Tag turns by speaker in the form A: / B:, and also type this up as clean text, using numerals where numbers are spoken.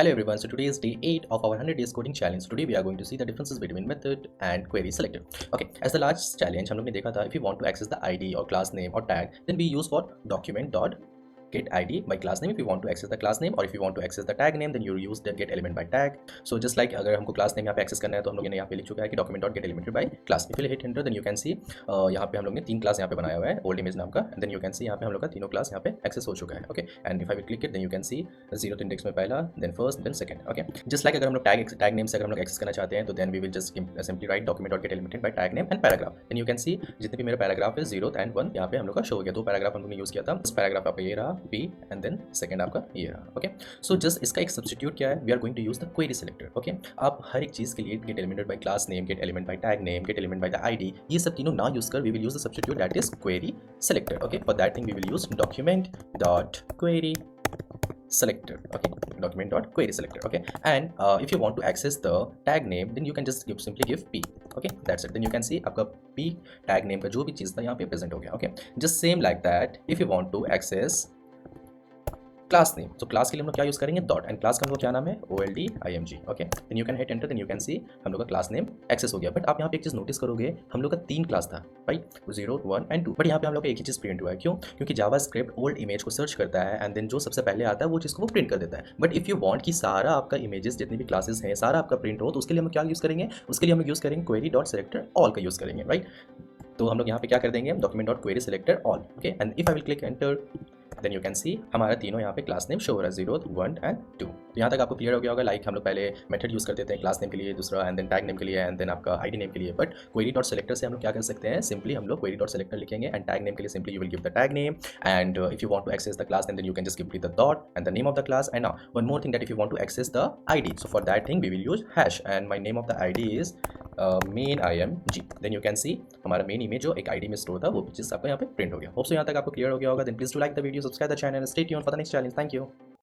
A: Hello everyone, so today is day 8 of our 100 days coding challenge. Today we are going to see the differences between method and query selector. Okay, as the last challenge हम लोग ने देखा था, if you want to access the ID or class name or tag, then we use what? Document dot get id by class name if you want to access the class name, or if you want to access the tag name then you use the get element by tag. So just like अगर हमको class name यहाँ पे access करना है तो हम लोग ने यहाँ पे लिख चुका है कि document dot get element by class. If you hit enter then you can see यहाँ पे हम लोग ने 3 क्लास यहाँ पे बनाया हुआ है old image नाम का, and then you can see यहाँ पे हम लोग का तीनों क्लास यहाँ पे access हो चुका है. Okay, and if I will click it then you can see 0th index में पहला, then first, then second. Okay, just like अगर हम लोग tag name से अगर हम लोग access करना चाहते हैं तो then we will just simply write document dot get element by tag name and paragraph. Then you can see जितने भी मेरा पैराग्राफ है 0th and 1 यहाँ पे हम लोग का शो हो गया. 2 पैराग्राफ हम लोग ने यूज़ किया था. इस पैराग्राफ आपका ये रहा B and then सेकंड आपका ये रहा. ओके, सो जस्ट इसका एक सब्स्टिट्यूट क्या है, we are going to use the query selector. Okay, आप हर एक चीज के लिए get elements by class name, get element by tag name, get element by the ID, ये सब तीनों ना यूज कर we will use the substitute that is query selector. Okay, for that thing we will use document dot query selector. Okay, document dot query selector. Okay, and if you want to access the tag name then you can just simply give p. Okay, that's it. Then you can see आपका p tag name का जो भी चीज़ था यहाँ पे present हो गया. Okay, just same like that if you want to access class name, तो क्लास के लिए हम लोग क्या यूज करेंगे, डॉट, एंड क्लास का हम लोग क्या नाम है, OLD-IMG. Okay, then you can hit enter, then you can see हम लोग का क्लास नेम एक्सेस हो गया. बट आप यहाँ पे एक चीज नोटिस करोगे, हम लोग का 3 क्लास था राइट, 0, 1 एंड 2, बट यहाँ पे हम लोग का एक ही चीज प्रिंट हुआ है. क्यों? क्योंकि जावास्क्रिप्ट ओल्ड इमेज को सर्च करता है एंड देन जो सबसे पहले आता है वो चीज को वो प्रिंट कर देता है. बट इफ यू वांट कि सारा आपका इमेजेस जितनी भी क्लासेस हैं सारा आपका प्रिंट हो, तो उसके लिए हम क्या यूज करेंगे, उसके लिए हम यूज करेंगे क्वेरी डॉट सेलेक्टर ऑल का यूज करेंगे. राइट, तो हम लोग यहाँ पे क्या कर देंगे, document dot query selector all. Okay, and if I will click enter then you can see हमारा तीनों यहाँ पे क्लास नेम शो हो रहा है, 0, 1 एंड 2. तो यहाँ तक आपको क्लियर हो गया होगा. लाइक हम लोग पहले मेथड यूज करते थे क्लास नेम के लिए, दूसरा एंड देन टैग नेम के लिए, एंड देन आपका आईडी नेम के लिए. बट क्वेरी डॉट सेलेक्टर से हम लोग क्या कर सकते हैं, सिंपली हम लोग क्वेरी डॉट सेलेक्टर लिखेंगे एंड टैग नेम के लिए simply you will give the tag name, and if you want to access the class name then you can just give the dot and the name of the class. And now one more thing that if you want to access the ID, so for that thing we will use hash and my name of the ID is main img. Then you can see हमारा main image जो एक ID में store था वो चीज़ आपको यहाँ पे print हो गया. होप सो यहाँ तक आपको क्लियर हो गया होगा. Then please do like the video, subscribe the channel, stay tuned for the next challenge. Thank you.